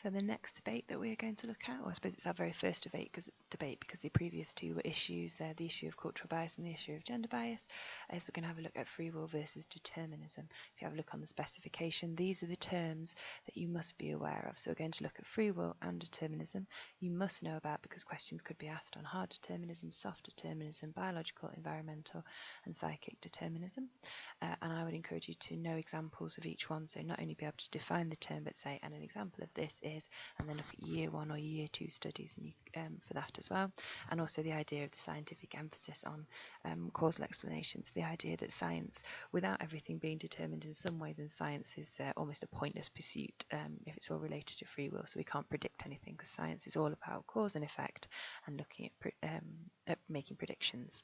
So the next debate that we're going to look at, or I suppose it's our very first debate because the previous two were issues, the issue of cultural bias and the issue of gender bias, is we're going to have a look at free will versus determinism. If you have a look on the specification, these are the terms that you must be aware of. So we're going to look at free will and determinism. You must know about because questions could be asked on hard determinism, soft determinism, biological, environmental and psychic determinism. And I would encourage you to know examples of each one, so not only be able to define the term but say, and an example of this is, and then look at year 1 or year 2 studies and for that as well. And also the idea of the scientific emphasis on causal explanations, the idea that science, without everything being determined in some way, then science is almost a pointless pursuit if it's all related to free will. So we can't predict anything because science is all about cause and effect and looking at making predictions.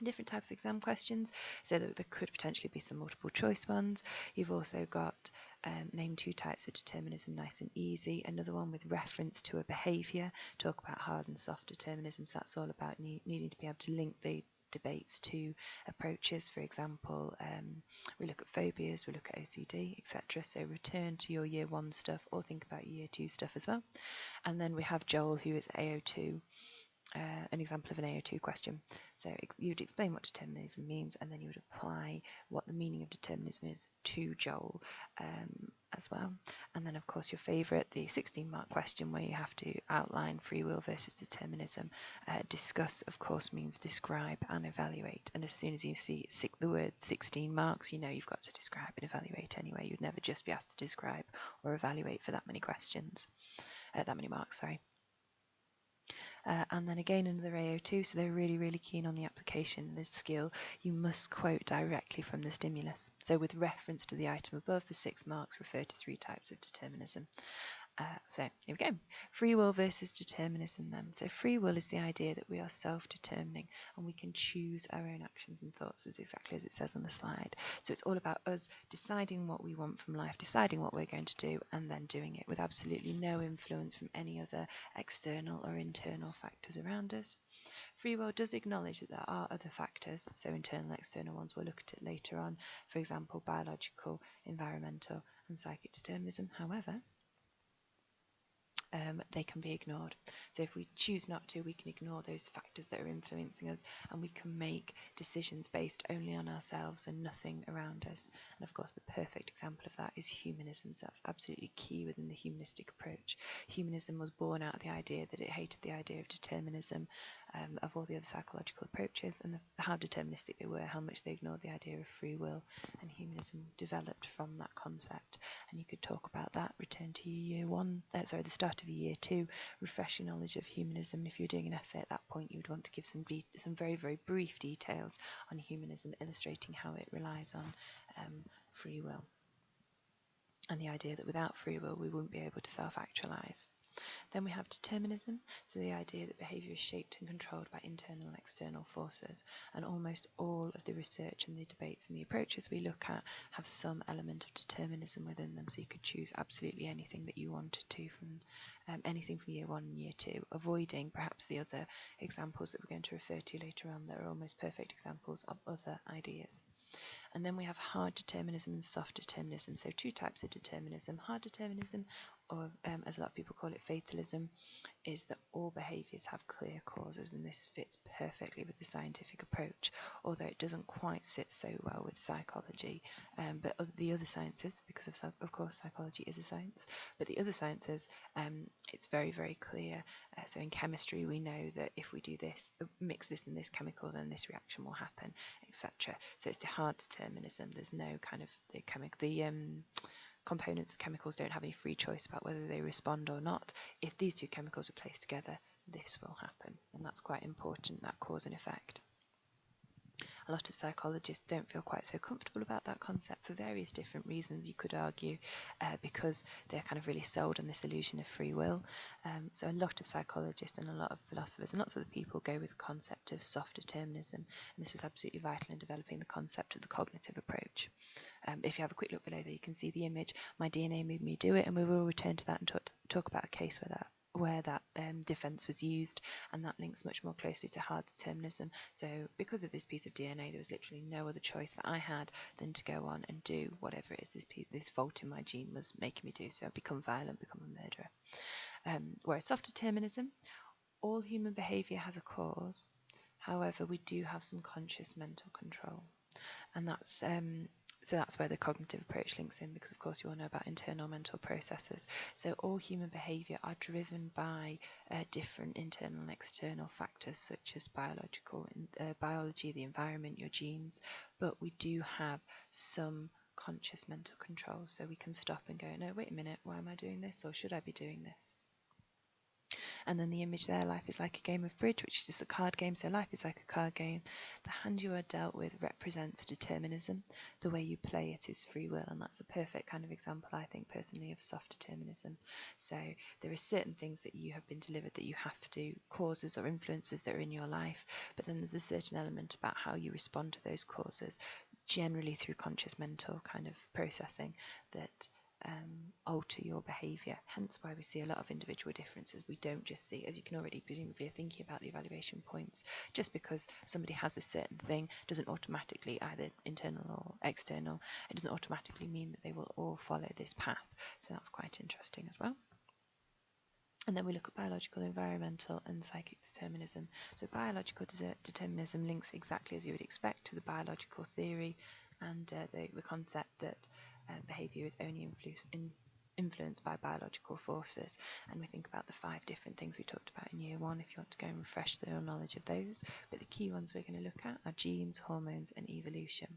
Different type of exam questions, so that there could potentially be some multiple choice ones. You've also got name 2 types of determinism, nice and easy. Another one with reference to a behaviour, talk about hard and soft determinism. So that's all about needing to be able to link the debates to approaches. For example, we look at phobias, we look at OCD, etc. So return to your year 1 stuff or think about year 2 stuff as well. And then we have Joel, who is AO2. An example of an AO2 question. So you'd explain what determinism means, and then you would apply what the meaning of determinism is to Joel as well. And then, of course, your favourite, the 16-mark question, where you have to outline free will versus determinism. Discuss, of course, means describe and evaluate. And as soon as you see the word 16 marks, you know you've got to describe and evaluate anyway. You'd never just be asked to describe or evaluate for that many questions, that many marks, sorry. And then again another AO2, so they're really, really keen on the application, the skill. You must quote directly from the stimulus. So with reference to the item above for 6 marks, refer to 3 types of determinism. So here we go. Free will versus determinism then. So free will is the idea that we are self-determining and we can choose our own actions and thoughts, as exactly as it says on the slide. So it's all about us deciding what we want from life, deciding what we're going to do and then doing it with absolutely no influence from any other external or internal factors around us. Free will does acknowledge that there are other factors, so internal and external ones, we'll look at it later on. For example, biological, environmental and psychic determinism. However, they can be ignored. So if we choose not to, we can ignore those factors that are influencing us, and we can make decisions based only on ourselves and nothing around us. And of course, the perfect example of that is humanism. So that's absolutely key within the humanistic approach. Humanism was born out of the idea that it hated the idea of determinism, of all the other psychological approaches, and how deterministic they were, how much they ignored the idea of free will, and humanism developed from that concept. And you could talk about that, return to year 1, the start of year 2, refresh your knowledge of humanism. And if you're doing an essay at that point, you would want to give some very, very brief details on humanism, illustrating how it relies on free will, and the idea that without free will we wouldn't be able to self-actualize. Then we have determinism, so the idea that behaviour is shaped and controlled by internal and external forces, and almost all of the research and the debates and the approaches we look at have some element of determinism within them, so you could choose absolutely anything that you wanted to from anything from year 1 and year 2, avoiding perhaps the other examples that we're going to refer to later on that are almost perfect examples of other ideas. And then we have hard determinism and soft determinism. So 2 types of determinism. Hard determinism, or as a lot of people call it, fatalism, is that all behaviours have clear causes, and this fits perfectly with the scientific approach, although it doesn't quite sit so well with psychology. But the other sciences, because of course psychology is a science, but the other sciences, it's very, very clear. So in chemistry we know that if we do this, mix this and this chemical, then this reaction will happen, etc. So it's the hard determinism. There's no kind of the components of chemicals don't have any free choice about whether they respond or not. If these 2 chemicals are placed together, this will happen, and that's quite important, that cause and effect. A lot of psychologists don't feel quite so comfortable about that concept for various different reasons, you could argue, because they're kind of really sold on this illusion of free will. So a lot of psychologists and a lot of philosophers and lots of other people go with the concept of soft determinism, and this was absolutely vital in developing the concept of the cognitive approach. If you have a quick look below there, you can see the image, my DNA made me do it, and we will return to that and talk about a case where that that defense was used, and that links much more closely to hard determinism. So because of this piece of DNA, there was literally no other choice that I had than to go on and do whatever it is this fault in my gene was making me do. So become violent, become a murderer. Whereas soft determinism, all human behaviour has a cause. However, we do have some conscious mental control, and that's so that's where the cognitive approach links in, because of course you all know about internal mental processes. So all human behaviour are driven by different internal and external factors, such as biology, the environment, your genes, but we do have some conscious mental control, so we can stop and go, no, wait a minute, why am I doing this, or should I be doing this? And then the image there, life is like a game of bridge, which is just a card game. So life is like a card game. The hand you are dealt with represents determinism. The way you play it is free will, and that's a perfect kind of example, I think, personally, of soft determinism. So there are certain things that you have been delivered that you have to do, causes or influences that are in your life, but then there's a certain element about how you respond to those causes, generally through conscious mental kind of processing, that alter your behaviour. Hence why we see a lot of individual differences. We don't just see, as you can already presumably are thinking about the evaluation points, just because somebody has a certain thing doesn't automatically, either internal or external, it doesn't automatically mean that they will all follow this path. So that's quite interesting as well. And then we look at biological, environmental and psychic determinism. So biological determinism links exactly as you would expect to the biological theory and the concept that behaviour is only influenced by biological forces. And we think about the 5 different things we talked about in year 1, if you want to go and refresh your knowledge of those. But the key ones we're going to look at are genes, hormones and evolution.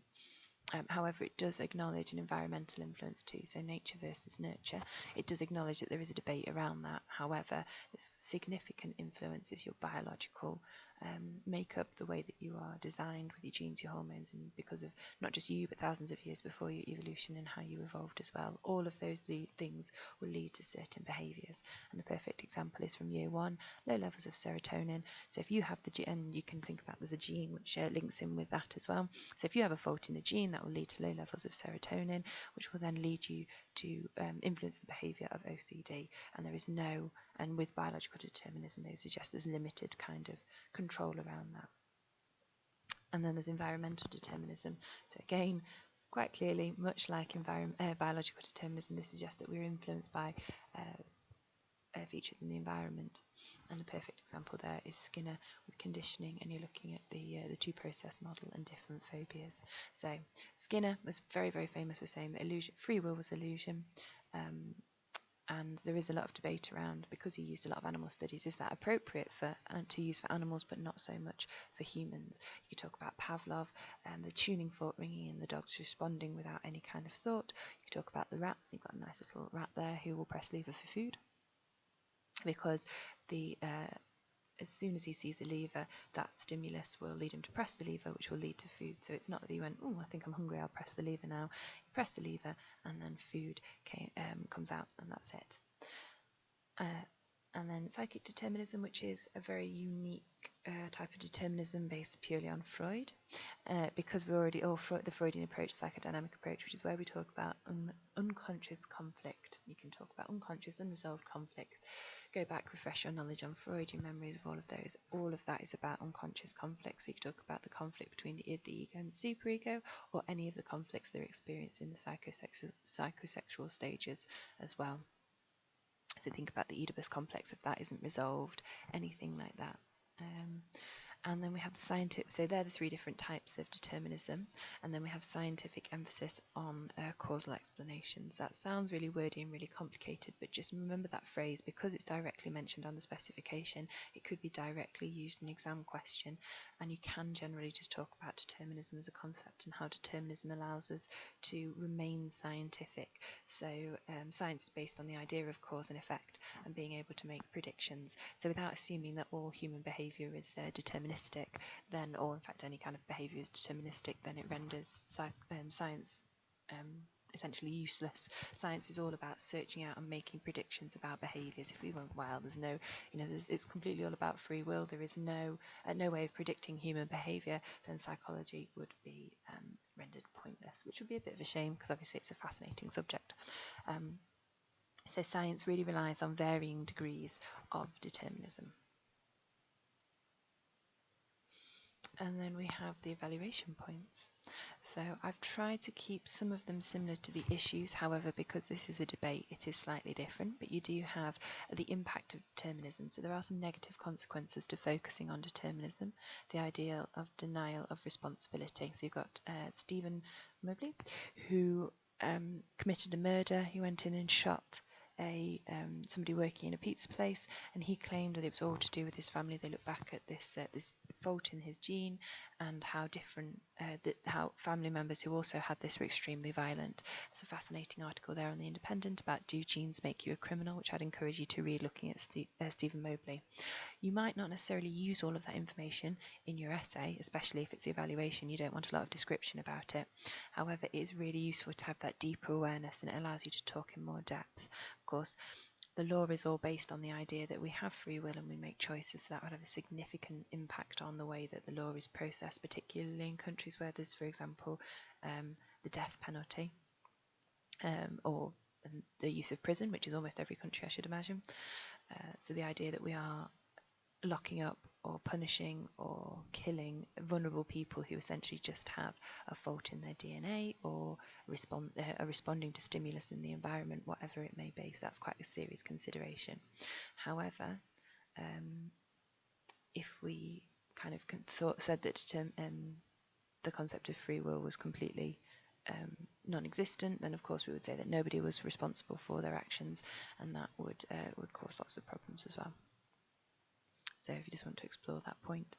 However, it does acknowledge an environmental influence too, so nature versus nurture. It does acknowledge that there is a debate around that. However, its significant influence is your biological makeup, the way that you are designed with your genes, your hormones, and because of not just you, but thousands of years before your evolution and how you evolved as well. All of those things will lead to certain behaviours. And the perfect example is from year 1, low levels of serotonin. So if you have the gene, and you can think about there's a gene which links in with that as well. So if you have a fault in a gene, that will lead to low levels of serotonin, which will then lead you to influence the behaviour of OCD. And there is no, and with biological determinism, they suggest there's limited kind of control around that. And then there's environmental determinism. So again, quite clearly, much like biological determinism, this suggests that we're influenced by features in the environment. And the perfect example there is Skinner with conditioning, and you're looking at the 2-process model and different phobias. So Skinner was very, very famous for saying that free will was illusion. And there is a lot of debate around, because he used a lot of animal studies, is that appropriate to use for animals but not so much for humans? You could talk about Pavlov and the tuning fork ringing and the dogs responding without any kind of thought. You could talk about the rats. You've got a nice little rat there who will press lever for food, because as soon as he sees a lever, that stimulus will lead him to press the lever, which will lead to food. So it's not that he went, oh, I think I'm hungry, I'll press the lever now. He pressed the lever and then food comes out, and that's it. And then psychic determinism, which is a very unique type of determinism based purely on Freud, because we're already the Freudian approach, psychodynamic approach, which is where we talk about unconscious conflict. You can talk about unconscious, unresolved conflict. Go back, refresh your knowledge on Freud, your memories of all of those. All of that is about unconscious conflict. So you can talk about the conflict between the id, the ego, and the superego, or any of the conflicts that are experienced in the psychosexual stages as well. So think about the Oedipus complex, if that isn't resolved, anything like that. And then we have the scientific, so they're the 3 different types of determinism. And then we have scientific emphasis on causal explanations. That sounds really wordy and really complicated, but just remember that phrase, because it's directly mentioned on the specification. It could be directly used in an exam question, and you can generally just talk about determinism as a concept and how determinism allows us to remain scientific. So science is based on the idea of cause and effect and being able to make predictions. So without assuming that all human behaviour is deterministic, then, or in fact any kind of behaviour is deterministic, then it renders science essentially useless. Science is all about searching out and making predictions about behaviours. If we went wild, there's no, it's completely all about free will. There is no way of predicting human behaviour. Then psychology would be rendered pointless, which would be a bit of a shame, because obviously it's a fascinating subject. So science really relies on varying degrees of determinism. And then we have the evaluation points. So I've tried to keep some of them similar to the issues. However, because this is a debate, it is slightly different. But you do have the impact of determinism. So there are some negative consequences to focusing on determinism. The idea of denial of responsibility. So you've got Stephen Mobley, who committed a murder. He went in and shot somebody working in a pizza place, and he claimed that it was all to do with his family. They look back at this fault in his gene, and how different how family members who also had this were extremely violent. There's a fascinating article there on the Independent about "Do genes make you a criminal?" which I'd encourage you to read, looking at Stephen Mobley. You might not necessarily use all of that information in your essay, especially if it's the evaluation. You don't want a lot of description about it. However, it is really useful to have that deeper awareness, and it allows you to talk in more depth. Of course, the law is all based on the idea that we have free will and we make choices, so that would have a significant impact on the way that the law is processed, particularly in countries where there's, for example, the death penalty, or the use of prison, which is almost every country, I should imagine. So the idea that we are locking up or punishing or killing vulnerable people who essentially just have a fault in their DNA, or are responding to stimulus in the environment, whatever it may be. So that's quite a serious consideration. However, if we kind of said that the concept of free will was completely non-existent, then of course we would say that nobody was responsible for their actions, and that would cause lots of problems as well. So if you just want to explore that point.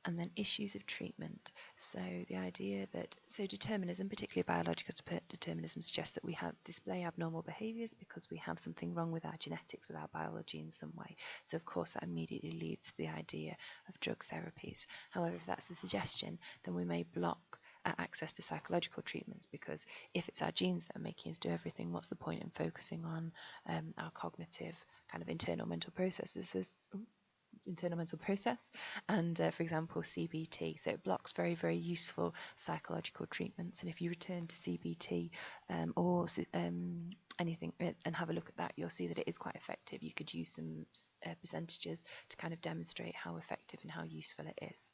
And then issues of treatment. So the idea that, determinism, particularly biological determinism, suggests that we display abnormal behaviours because we have something wrong with our genetics, with our biology in some way. So of course that immediately leads to the idea of drug therapies. However, if that's a suggestion, then we may block access to psychological treatments, because if it's our genes that are making us do everything, what's the point in focusing on our cognitive kind of internal mental process, and for example CBT. So it blocks very, very useful psychological treatments, and if you return to CBT or anything and have a look at that, you'll see that it is quite effective. You could use some percentages to kind of demonstrate how effective and how useful it is.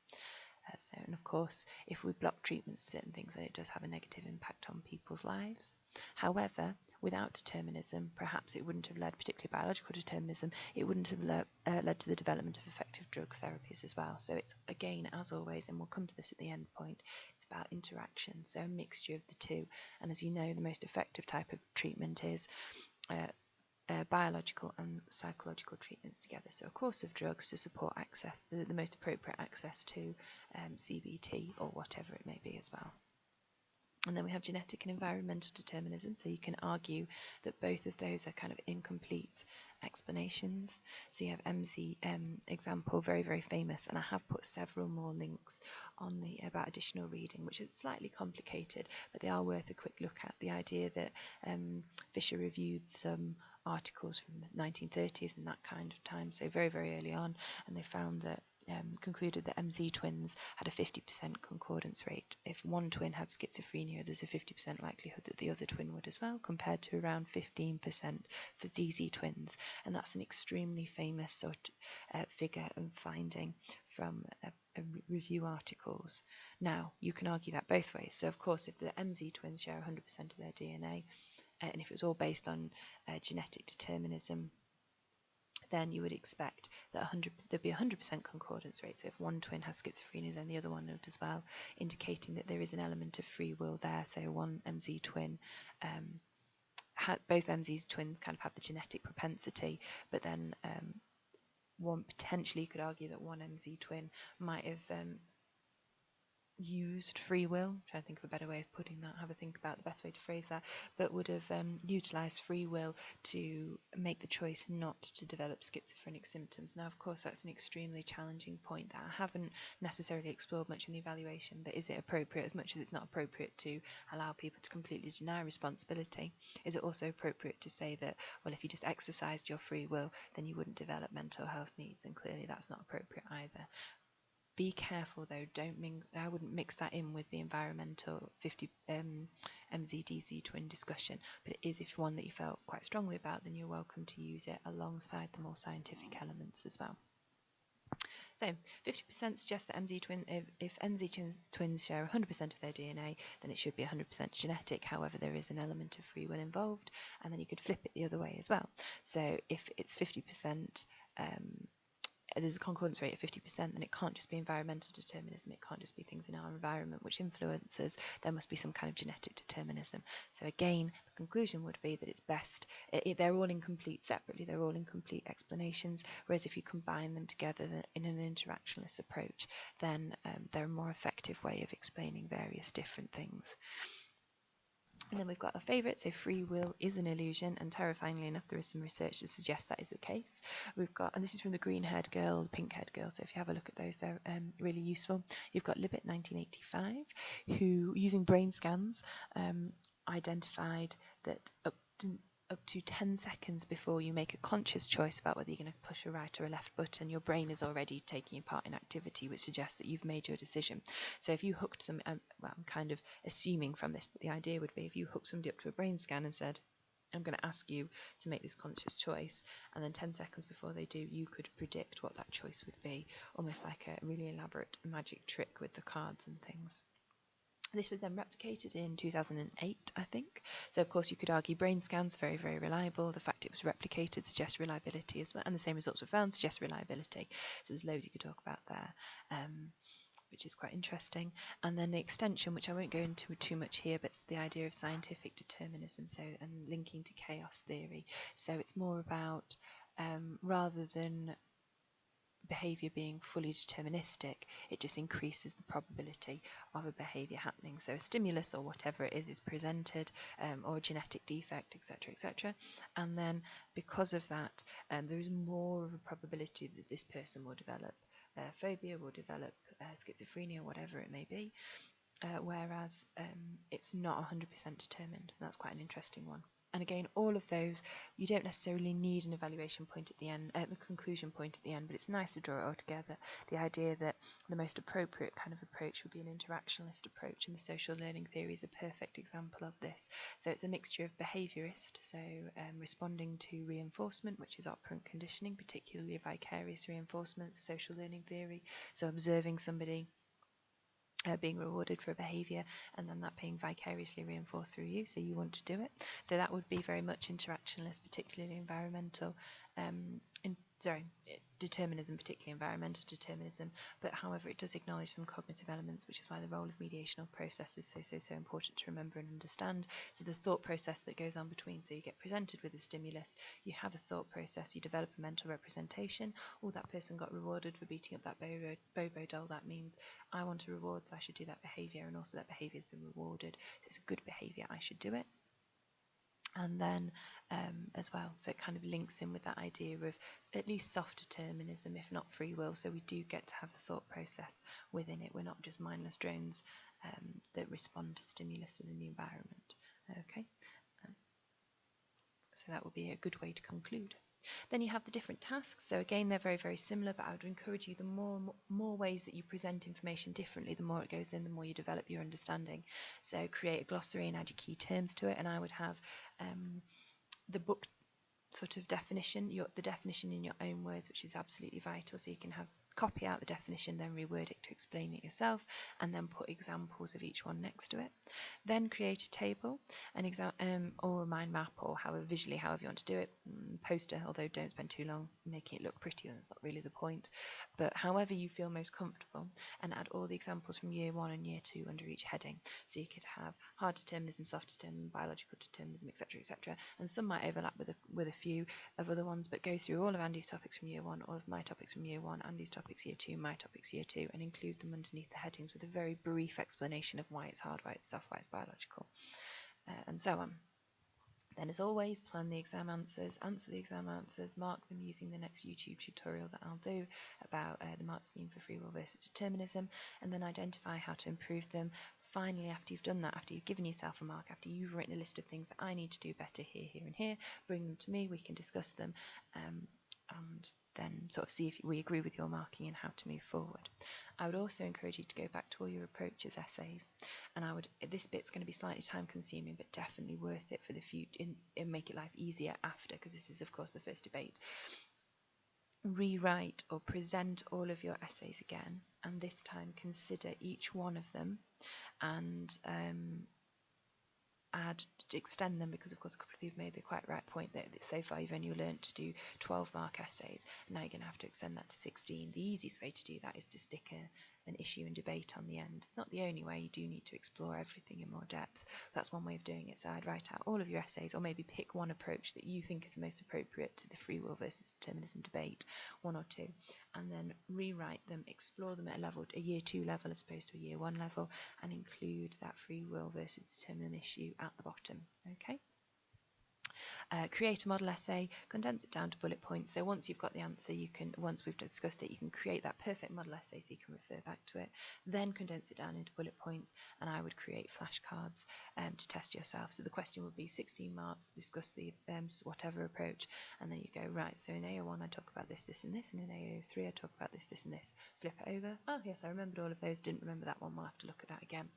And of course, if we block treatments to certain things, then it does have a negative impact on people's lives. However, without determinism, perhaps it wouldn't have led, particularly biological determinism, it wouldn't have led to the development of effective drug therapies as well. So it's, again, as always, and we'll come to this at the end point, it's about interaction, so a mixture of the two. And as you know, the most effective type of treatment is biological and psychological treatments together. So a course of drugs to support access, the most appropriate access to CBT or whatever it may be as well. And then we have genetic and environmental determinism. So you can argue that both of those are kind of incomplete explanations. So you have MZ example, very, very famous, and I have put several more links on the about additional reading, which is slightly complicated, but they are worth a quick look at. The idea that Fisher reviewed some articles from the 1930s and that kind of time, so very, very early on, and they found that concluded that MZ twins had a 50% concordance rate. If one twin had schizophrenia, there's a 50% likelihood that the other twin would as well, compared to around 15% for ZZ twins. And that's an extremely famous sort of figure and finding from review articles. Now, you can argue that both ways. So, of course, if the MZ twins share 100% of their DNA, and if it was all based on genetic determinism, then you would expect that there'd be 100% concordance rate. So if one twin has schizophrenia, then the other one would as well, indicating that there is an element of free will there. So one MZ twin, both MZ twins kind of have the genetic propensity, but then one potentially could argue that one MZ twin might have used free will, trying to think of a better way of putting that, have a think about the best way to phrase that, but would have utilised free will to make the choice not to develop schizophrenic symptoms. Now, of course, that's an extremely challenging point that I haven't necessarily explored much in the evaluation, but is it appropriate, as much as it's not appropriate to allow people to completely deny responsibility, is it also appropriate to say that, well, if you just exercised your free will, then you wouldn't develop mental health needs, and clearly that's not appropriate either. Be careful though, I wouldn't mix that in with the environmental 50 MZDZ twin discussion, but it is, if one that you felt quite strongly about, then you're welcome to use it alongside the more scientific elements as well. So 50% suggests that if twins share 100% of their DNA, then it should be 100% genetic. However, there is an element of free will involved, and then you could flip it the other way as well. So if it's 50%, there's a concordance rate of 50%, then it can't just be environmental determinism. It can't just be things in our environment which influences. There must be some kind of genetic determinism. So again, the conclusion would be that it's best. They're all incomplete separately. They're all incomplete explanations. Whereas if you combine them together in an interactionalist approach, then they're a more effective way of explaining various different things. And then we've got our favourite, so free will is an illusion, and terrifyingly enough, there is some research to suggest that is the case. We've got, and this is from the green-haired girl, the pink-haired girl, so if you have a look at those, they're really useful. You've got Libet 1985, who, using brain scans, identified that up to 10 seconds before you make a conscious choice about whether you're going to push a right or a left button, your brain is already taking part in activity, which suggests that you've made your decision. So if you hooked some, well, I'm kind of assuming from this, but the idea would be if you hooked somebody up to a brain scan and said, I'm going to ask you to make this conscious choice, and then 10 seconds before they do, you could predict what that choice would be, almost like a really elaborate magic trick with the cards and things. This was then replicated in 2008, I think. So, of course, you could argue brain scans, very, very reliable. The fact it was replicated suggests reliability as well, and the same results were found suggest reliability. So there's loads you could talk about there, which is quite interesting. And then the extension, which I won't go into too much here, but it's the idea of scientific determinism, so and linking to chaos theory. So it's more about, rather than behaviour being fully deterministic, it just increases the probability of a behaviour happening. So a stimulus or whatever it is presented, or a genetic defect, etc., etc. And then because of that, there is more of a probability that this person will develop phobia, will develop schizophrenia, whatever it may be, whereas it's not 100% determined. That's quite an interesting one. And again, all of those, you don't necessarily need an evaluation point at the end, a conclusion point at the end, but it's nice to draw it all together. The idea that the most appropriate kind of approach would be an interactionalist approach, and the social learning theory is a perfect example of this. So it's a mixture of behaviourist, so responding to reinforcement, which is operant conditioning, particularly vicarious reinforcement for social learning theory, so observing somebody being rewarded for a behaviour, and then that being vicariously reinforced through you, so you want to do it. So that would be very much interactionalist, particularly environmental, determinism, particularly environmental determinism, but however it does acknowledge some cognitive elements, which is why the role of mediational process is so important to remember and understand. So the thought process that goes on between, so you get presented with a stimulus, you have a thought process, you develop a mental representation. Oh, that person got rewarded for beating up that bobo doll, that means I want a reward, so I should do that behaviour, and also that behaviour has been rewarded, so it's a good behaviour, I should do it. And then as well, so it kind of links in with that idea of at least soft determinism, if not free will, so we do get to have a thought process within it. We're not just mindless drones that respond to stimulus within the environment. Okay, so that will be a good way to conclude. Then you have the different tasks. So again, they're very, very similar, but I would encourage you, the more ways that you present information differently, the more it goes in, the more you develop your understanding. So create a glossary and add your key terms to it, and I would have the book sort of definition, the definition in your own words, which is absolutely vital, so you can copy out the definition, then reword it to explain it yourself, and then put examples of each one next to it. Then create a table, or a mind map, or however you want to do it, poster, although don't spend too long making it look pretty, that's not really the point, but however you feel most comfortable, and add all the examples from year 1 and year 2 under each heading. So you could have hard determinism, soft determinism, biological determinism, etc., etc., and some might overlap with a few of other ones, but go through all of Andy's topics from year 1, all of my topics from year 1, Andy's topics year 2, my topics year 2, and include them underneath the headings with a very brief explanation of why it's hard, why it's soft, why it's biological, and so on. Then, as always, plan the exam answers, answer the exam answers, mark them using the next YouTube tutorial that I'll do about the mark scheme for free will versus determinism, and then identify how to improve them. Finally, after you've done that, after you've given yourself a mark, after you've written a list of things that I need to do better here, here, and here, bring them to me, we can discuss them, and then sort of see if we agree with your marking and how to move forward. I would also encourage you to go back to all your approaches essays, and this bit's going to be slightly time consuming but definitely worth it for the future and make it life easier after, because this is of course the first debate. Rewrite or present all of your essays again, and this time consider each one of them and extend them, because of course a couple of people made the quite right point that so far you've only learned to do 12-mark essays, and now you're going to have to extend that to 16. The easiest way to do that is to stick an issue and debate on the end. It's not the only way, you do need to explore everything in more depth. That's one way of doing it. So I'd write out all of your essays, or maybe pick one approach that you think is the most appropriate to the free will versus determinism debate, one or two, and then rewrite them, explore them at a year 2 level as opposed to a year 1 level, and include that free will versus determinism issue at the bottom. Okay. Create a model essay, condense it down to bullet points. So once you've got the answer, once we've discussed it, you can create that perfect model essay so you can refer back to it. Then condense it down into bullet points, and I would create flashcards to test yourself. So the question would be 16 marks, discuss the whatever approach, and then you go, right, so in AO1 I talk about this, this and this, and in AO3 I talk about this, this and this. Flip it over. Oh yes, I remembered all of those, didn't remember that one, we'll have to look at that again.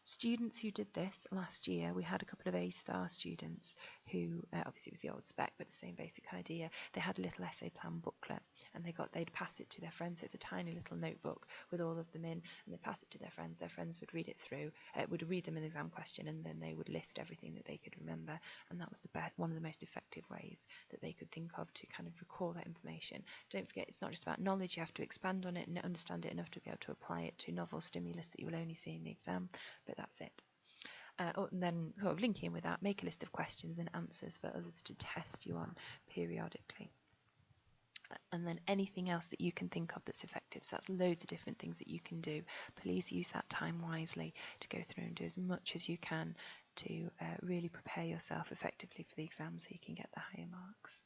Students who did this last year, we had a couple of A-star students who, obviously it was the old spec, but the same basic idea. They had a little essay plan booklet, and they'd pass it to their friends. So it's a tiny little notebook with all of them in, and they pass it to their friends. Their friends would read it through, would read them an exam question, and then they would list everything that they could remember. And that was one of the most effective ways that they could think of to kind of recall that information. Don't forget, it's not just about knowledge. You have to expand on it and understand it enough to be able to apply it to novel stimulus that you will only see in the exam. But that's it. And then sort of linking with that, make a list of questions and answers for others to test you on periodically. And then anything else that you can think of that's effective. So that's loads of different things that you can do. Please use that time wisely to go through and do as much as you can to really prepare yourself effectively for the exam so you can get the higher marks.